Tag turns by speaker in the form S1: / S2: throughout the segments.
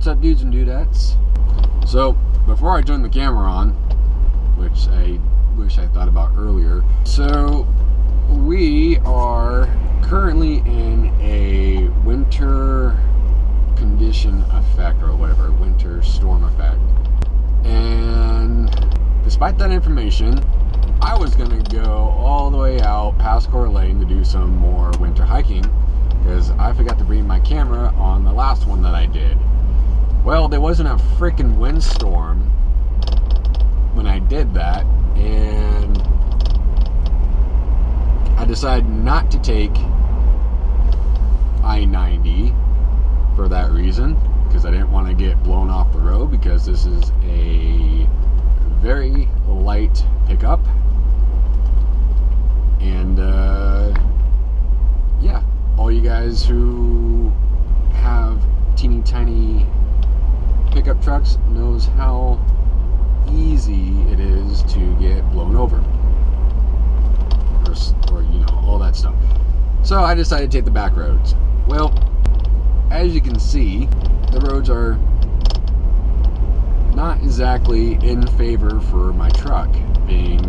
S1: What's up, dudes and dudettes? So, before I turn the camera on, which I wish I thought about earlier, so we are currently in a winter condition effect, or whatever, winter storm effect. And despite that information, I was gonna go all the way out past Coeur Lane to do some more winter hiking, because I forgot to bring my camera on the last one that I did. Well, there wasn't a freaking windstorm when I did that, and I decided not to take I-90 for that reason, because I didn't want to get blown off the road, because this is a very light pickup. And yeah, all you guys who have teeny tiny pickup trucks knows how easy it is to get blown over, or you know, all that stuff. So I decided to take the back roads. Well, as you can see, the roads are not exactly in favor for my truck, being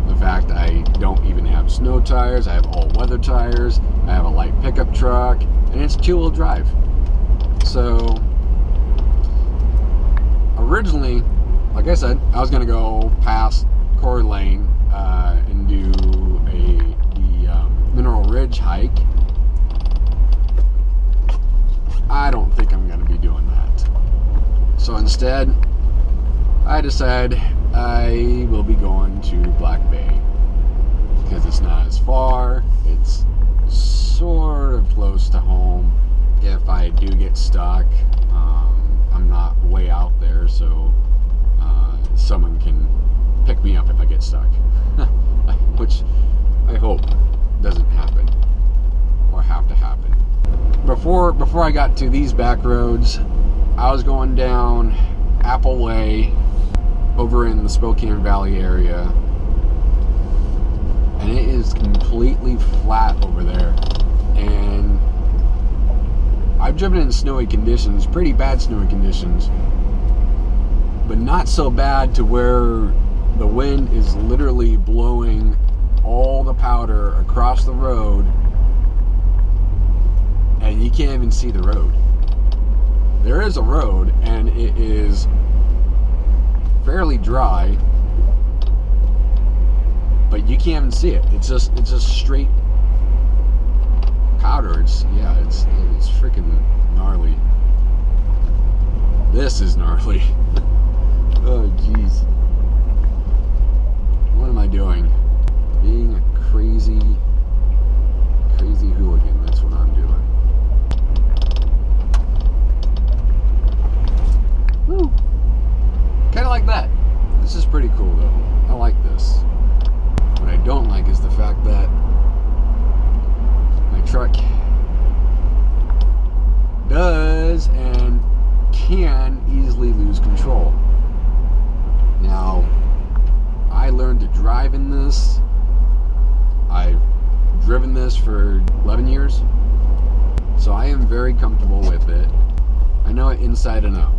S1: the fact I don't even have snow tires. I have all-weather tires. I have a light pickup truck, and it's two-wheel drive. So originally, like I said, I was gonna go past Coeur Lane and do the Mineral Ridge hike. I don't think I'm gonna be doing that. So instead, I decided I will be going to Black Bay, because it's not as far. It's sort of close to home. If I do get stuck, I'm not way out there, so someone can pick me up if I get stuck, which I hope doesn't happen or have to happen. Before I got to these back roads, I was going down Apple Way over in the Spokane Valley area, and it is completely flat over there. And I've driven in snowy conditions, pretty bad snowy conditions, but not so bad to where the wind is literally blowing all the powder across the road and you can't even see the road. There is a road, and it is fairly dry, but you can't even see it. It's just straight powder. It's freaking gnarly. This is gnarly. Oh jeez. What am I doing? Being a crazy hooligan. That's what I'm doing. Woo. Kind of like that. This is pretty cool though. I like this. What I don't like is the fact that my truck does and can easily lose control. Now, I learned to drive in this. I've driven this for 11 years, so I am very comfortable with it. I know it inside and out.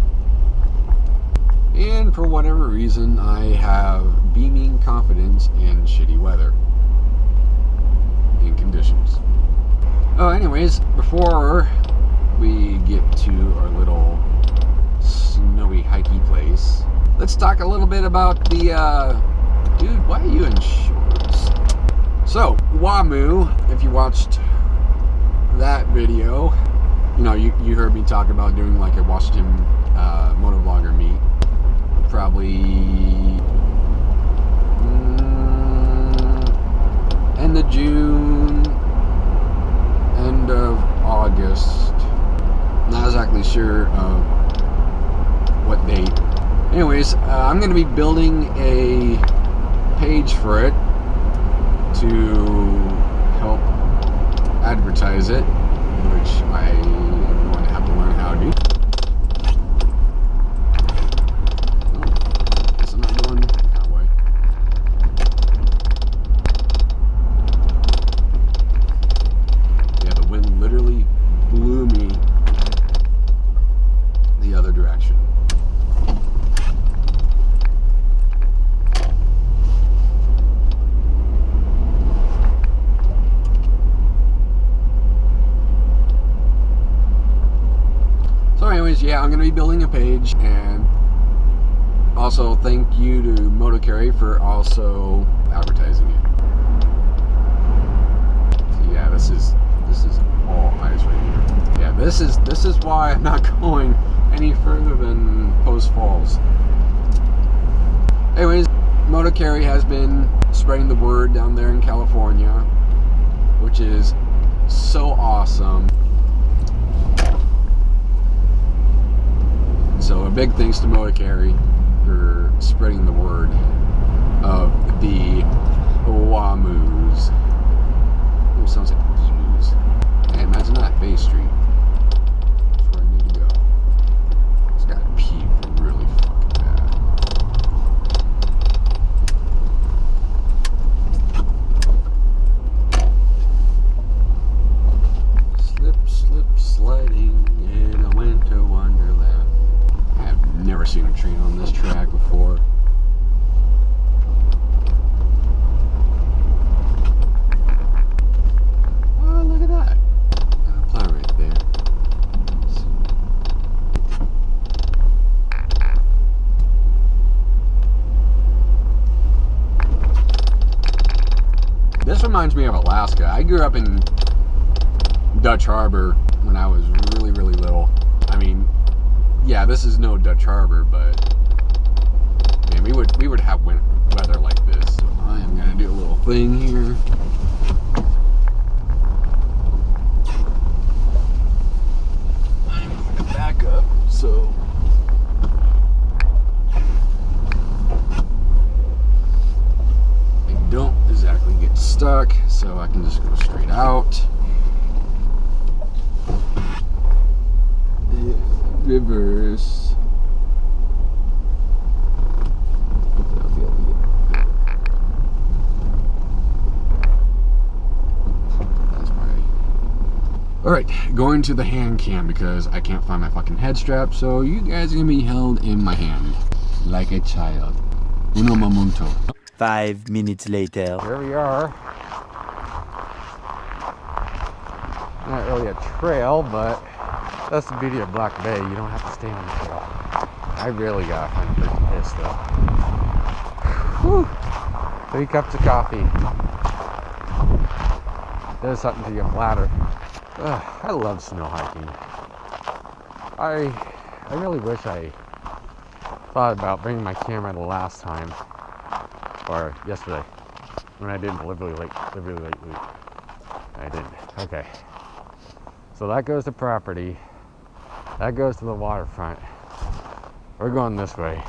S1: And for whatever reason, I have beaming confidence in shitty weather and conditions. Oh, anyways, before we get to our little snowy hikey place, let's talk a little bit about the dude, why are you in shorts? So Wamu, if you watched that video, you know, you heard me talk about doing like a Washington motovlogger meet, probably end of June, end of August. Not exactly sure of what date. Anyways, I'm going to be building a page for it to help advertise it, which I am going to have to learn how to do. Oh, guess I'm not going that way. Yeah, the wind literally blew me the other anyways, yeah, I'm going to be building a page, and also thank you to Motocarry for also advertising it. So yeah, this is all ice right here. Yeah, this is why I'm not going any further than Post Falls. Anyways, Motocarry has been spreading the word down there in California, which is so awesome. So a big thanks to Motocarry for spreading the word of the Wamoos. Oh, sounds like emus. Hey, imagine that, Bay Street. That's where I need to go. It's got to pee really fucking bad. Slip, slip, sliding in a winter wonderland. I've never seen a train on this track before. Oh, look at that. Got a plow right there. This reminds me of Alaska. I grew up in Dutch Harbor when I was really, really little. I mean, yeah, this is no Dutch Harbor, but man, we would have weather like this. So I am gonna do a little thing here. I'm gonna back up so I don't exactly get stuck, so I can just go straight out. Reverse. That's right. Alright, going to the hand cam because I can't find my fucking head strap, so you guys are gonna be held in my hand like a child. Uno momento.
S2: 5 minutes later.
S1: Here we are. Not really a trail, but that's the beauty of Black Bay. You don't have to stay on the trail. I really got freaking pissed though. Whew. 3 cups of coffee. Does something to your bladder. Ugh, I love snow hiking. I really wish I thought about bringing my camera the last time, or yesterday, when I didn't live really late. I didn't. Okay. So that goes to property. That goes to the waterfront. We're going this way.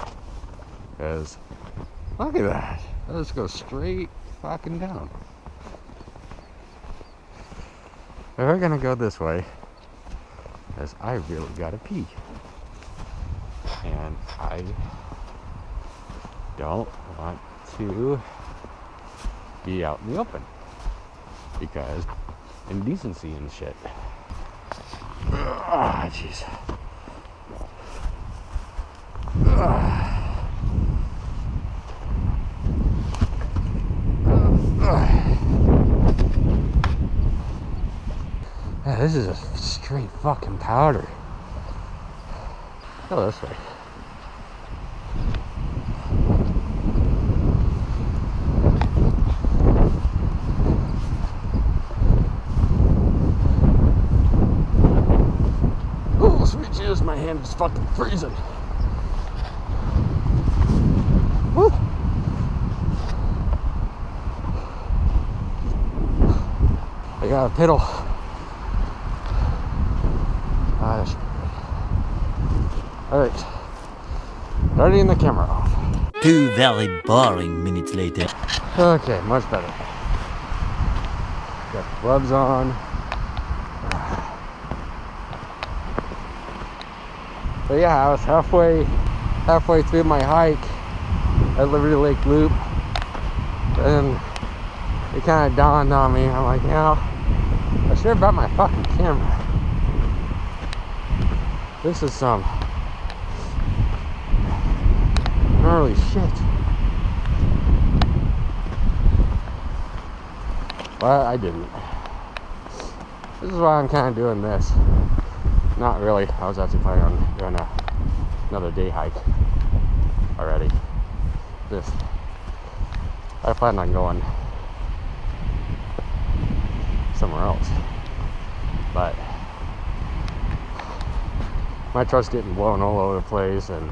S1: Because, look at that. Let's go straight fucking down. We're gonna go this way. Because I really gotta pee. And I don't want to be out in the open. Because indecency and shit. Ah, jeez. Yeah, this is a straight fucking powder. Go this way. Oh, sweet Jesus, my hand is fucking freezing. Woo. I got a piddle. Alright. Starting the camera off.
S2: 2 very boring minutes later.
S1: Okay, much better. Got the gloves on. But yeah, I was halfway through my hike at Liberty Lake Loop, and it kind of dawned on me. I'm like, you know, I should have brought my fucking camera. This is some gnarly shit. But I didn't. This is why I'm kind of doing this. Not really. I was actually planning on doing another day hike already. I planned on going somewhere else, but my truck's getting blown all over the place, and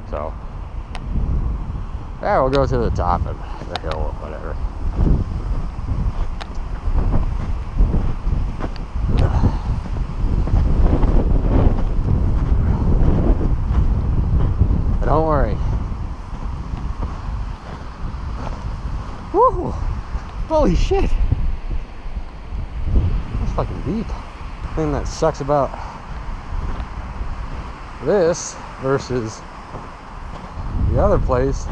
S1: so yeah, we'll go to the top of the hill or whatever. But don't worry. Woo! Holy shit! That's fucking deep. The thing that sucks about this versus the other place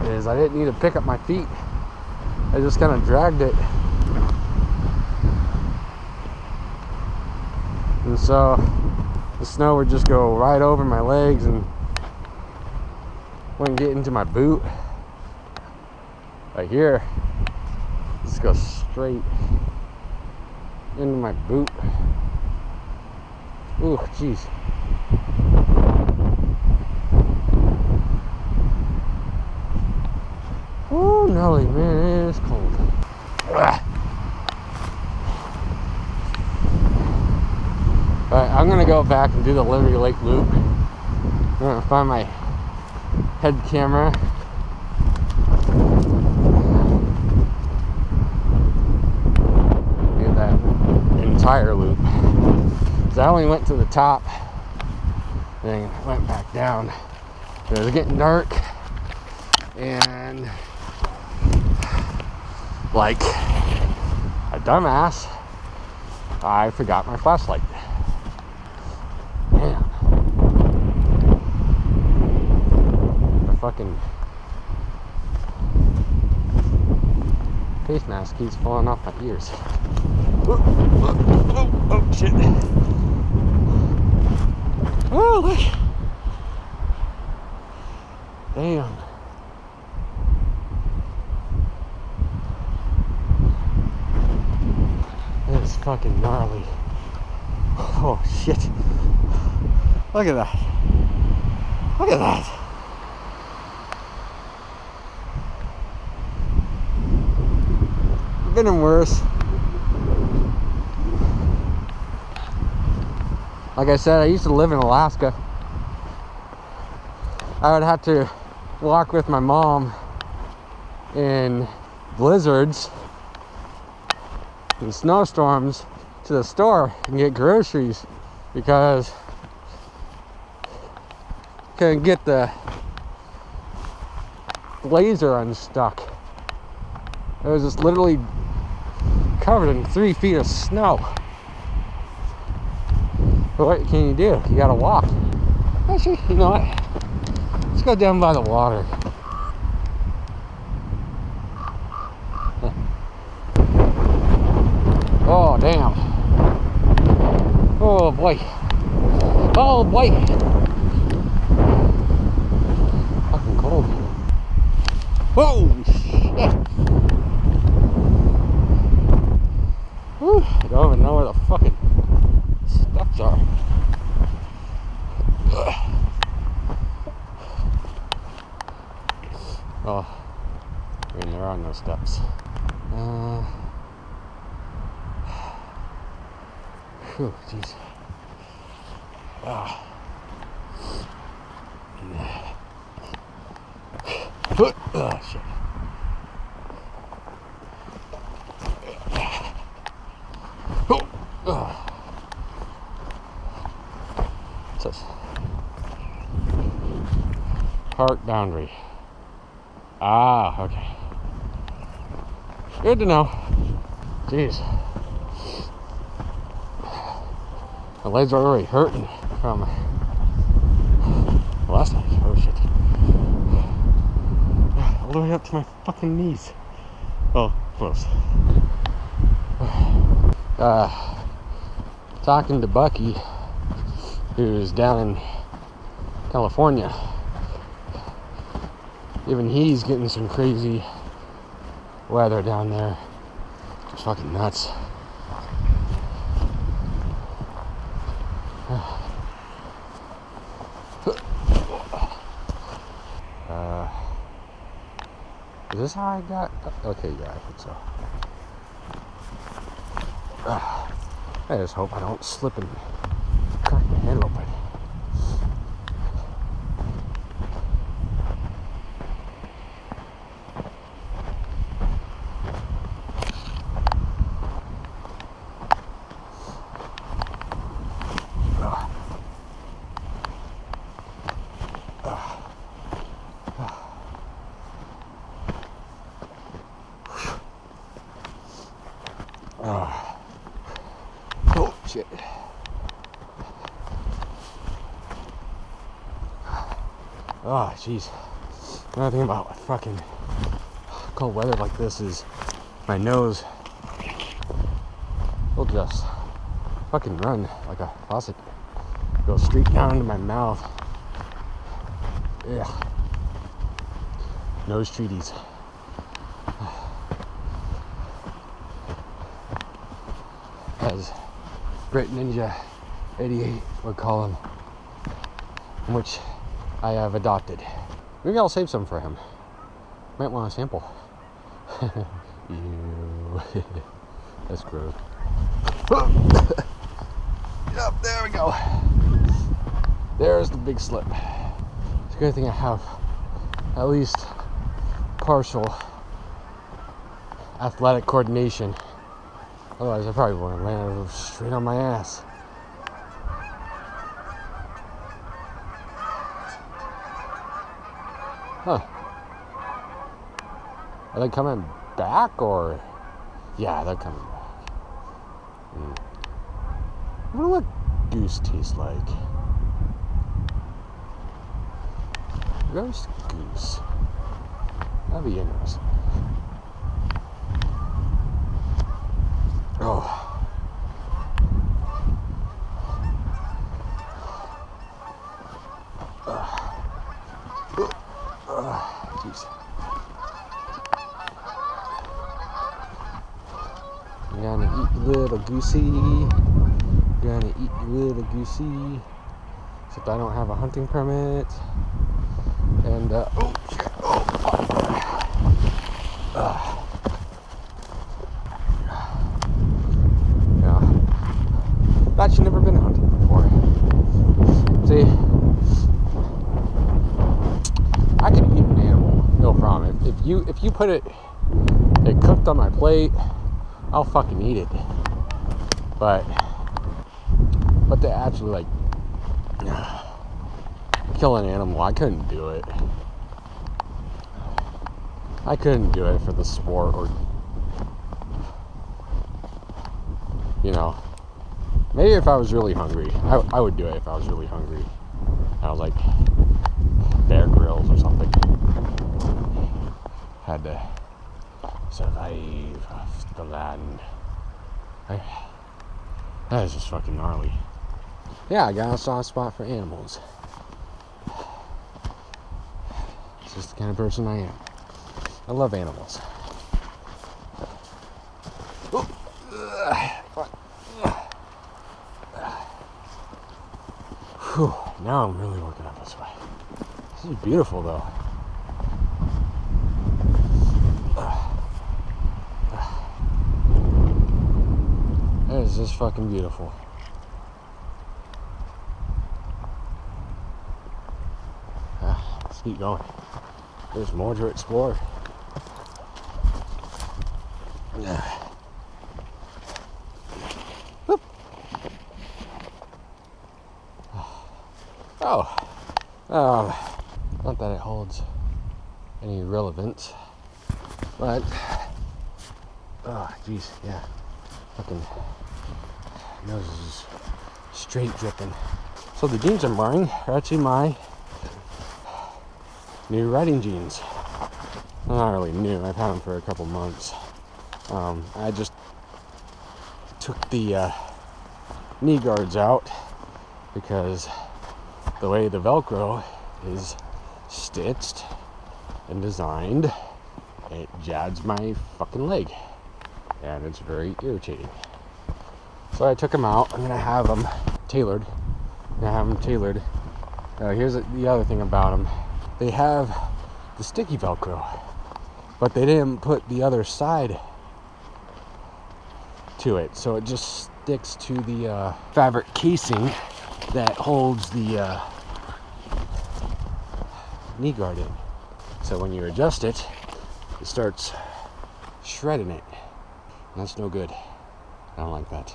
S1: is I didn't need to pick up my feet. I just kind of dragged it. And so the snow would just go right over my legs and wouldn't get into my boot. Right here, just goes straight into my boot. Ooh, jeez. Oh, Nelly, man, it is cold. Alright, I'm gonna go back and do the Liberty Lake loop. I'm gonna find my head camera. Do that entire loop. I only went to the top, then went back down. It was getting dark, and like a dumbass, I forgot my flashlight. Man, the fucking face mask keeps falling off my ears. Oh shit. Oh, look. Damn. That is fucking gnarly. Oh, shit. Look at that. Look at that. Been in worse. Like I said, I used to live in Alaska. I would have to walk with my mom in blizzards and snowstorms to the store and get groceries because couldn't get the blazer unstuck. It was just literally covered in 3 feet of snow. But what can you do? You gotta walk. Actually, you know what? Let's go down by the water. Oh, damn. Oh, boy. Oh, boy. Fucking cold. Whoa, shit. Whew. I don't even know where the fucking steps are. Oh, I mean, there are no steps. Whew, jeez. Oh, shit. What's this? Park boundary. Ah, okay. Good to know. Jeez. My legs are already hurting from last night. Oh shit. All the way up to my fucking knees. Oh, close. Talking to Bucky, who's down in California. Even he's getting some crazy weather down there. It's fucking nuts. this how I got? Okay, yeah, I think so. I just hope I don't slip and crack my head open. Oh, shit. Oh, jeez. Another thing about fucking cold weather like this is my nose will just fucking run like a faucet. Go straight down into my mouth. Yeah. Nose treaties. As Brit Ninja 88 would call him, which I have adopted. Maybe I'll save some for him. Might want a sample. Ew. That's gross. Yep, there we go. There's the big slip. It's a good thing I have at least partial athletic coordination. Otherwise, I probably would have landed straight on my ass. Huh. Are they coming back or? Yeah, they're coming back. I wonder what goose tastes like. Roast goose. That'd be interesting. Oh. Jeez. You're gonna eat your little goosey. You're gonna eat your little goosey. Except I don't have a hunting permit. And, oh, shit. I've actually never been hunting before. See, I can eat an animal, no problem. If you put it cooked on my plate, I'll fucking eat it. But to actually like kill an animal, I couldn't do it. I couldn't do it for the sport, or you know. Maybe if I was really hungry, I would do it if I was really hungry. I was like Bear Grylls or something. Had to survive off the land. That is just fucking gnarly. Yeah, I got a soft spot for animals. It's just the kind of person I am. I love animals. Whew, now I'm really working up this way. This is beautiful though. That is just fucking beautiful. Let's keep going. There's more to explore. Whoop. Not that it holds any relevance, but geez, yeah, fucking nose is straight dripping. So the jeans I'm wearing are actually my new riding jeans. They're not really new. I've had them for a couple months. I just took the knee guards out because the way the Velcro is stitched and designed, it jabs my fucking leg, and it's very irritating. So I took them out. I'm gonna have them tailored. Here's the other thing about them. They have the sticky Velcro, but they didn't put the other side to it, so it just sticks to the fabric casing that holds the knee guard in. So when you adjust it, it starts shredding it. And that's no good. I don't like that.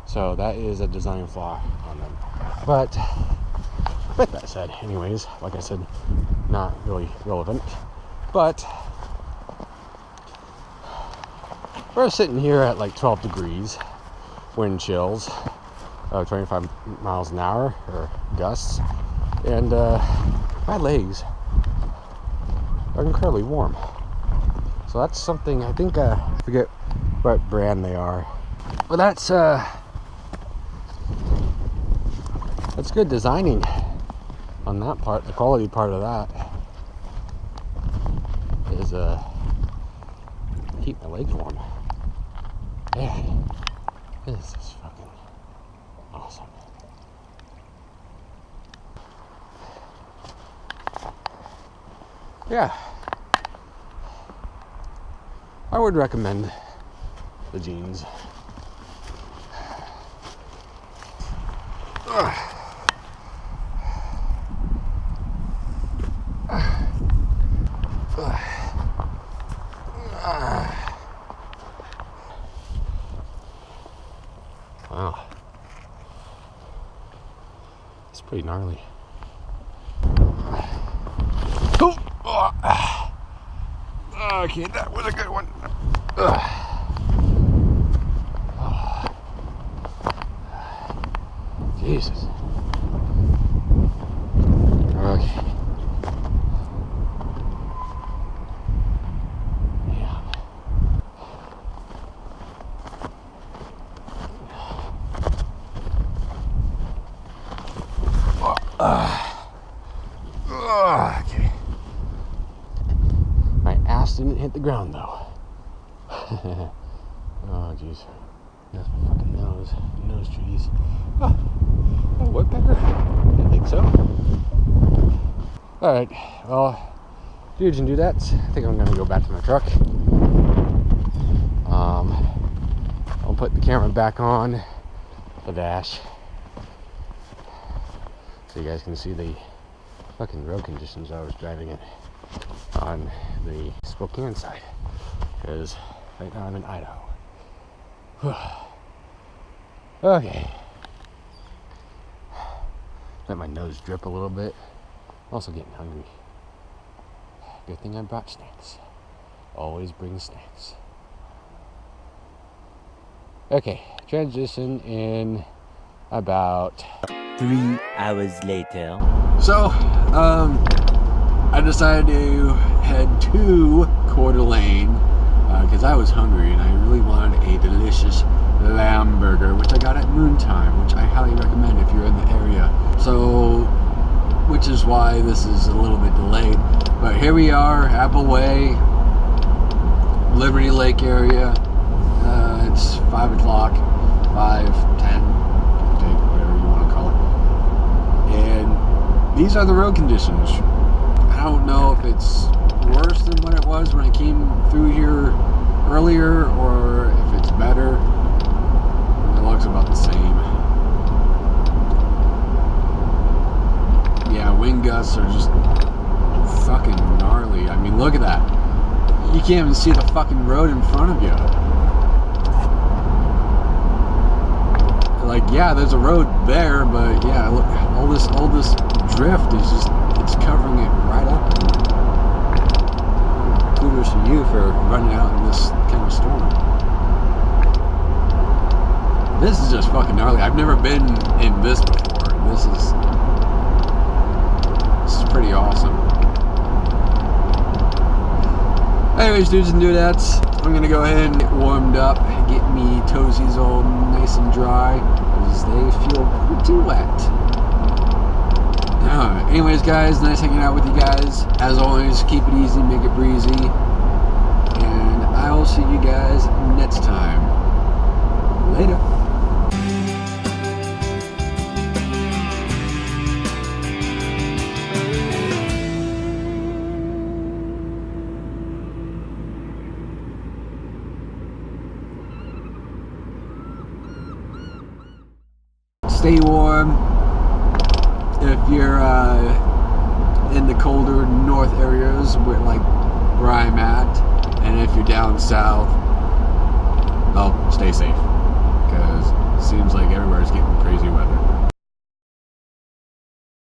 S1: So that is a design flaw on them. But with that said, anyways, like I said, not really relevant. But we're sitting here at like 12 degrees, wind chills, 25 miles an hour, or gusts, and my legs are incredibly warm. So that's something, I think, I forget what brand they are. Well, that's good designing on that part. The quality part of that is keep my legs warm. Yeah, this is fucking awesome. Yeah, I would recommend the jeans. Wow, it's pretty gnarly. Okay, that was a good one. Jesus. Okay. Yeah. Okay. My ass didn't hit the ground though. Oh jeez. That's my fucking nose trees. Oh, woodpecker? Didn't think so. Alright, well, dudes and dudettes, I think I'm gonna go back to my truck. I'll put the camera back on the dash so you guys can see the fucking road conditions I was driving in on the Spokane side, because right now I'm in Idaho. Okay. Let my nose drip a little bit. Also getting hungry. Good thing I brought snacks. Always bring snacks. Okay, transition in about
S2: 3 hours later.
S1: So, I decided to head to Coeur d'Alene because I was hungry and I really wanted a delicious lamb burger, which I got at noontime, which I highly recommend if you're in the area. So, which is why this is a little bit delayed. But here we are, Apple Way, Liberty Lake area. It's 5 o'clock, 5:10, whatever you want to call it. And these are the road conditions. I don't know if it's worse than what it was when I came through here earlier, or if it's better. It looks about the same. Yeah, wind gusts are just fucking gnarly. I mean, look at that. You can't even see the fucking road in front of you. Like, yeah, there's a road there, but yeah, look, all this drift is just, it's covering it right up. And kudos to you for running out in this kind of storm. This is just fucking gnarly. I've never been in this before. This is pretty awesome. Anyways, dudes and dudettes, I'm gonna go ahead and get warmed up, get me toesies all nice and dry, because they feel pretty wet. Anyways, guys, nice hanging out with you guys. As always, keep it easy, make it breezy, and I will see you guys next time. Later. stay warm. If you're in the colder north areas, where I'm at, and if you're down south, well, stay safe, because it seems like everywhere's getting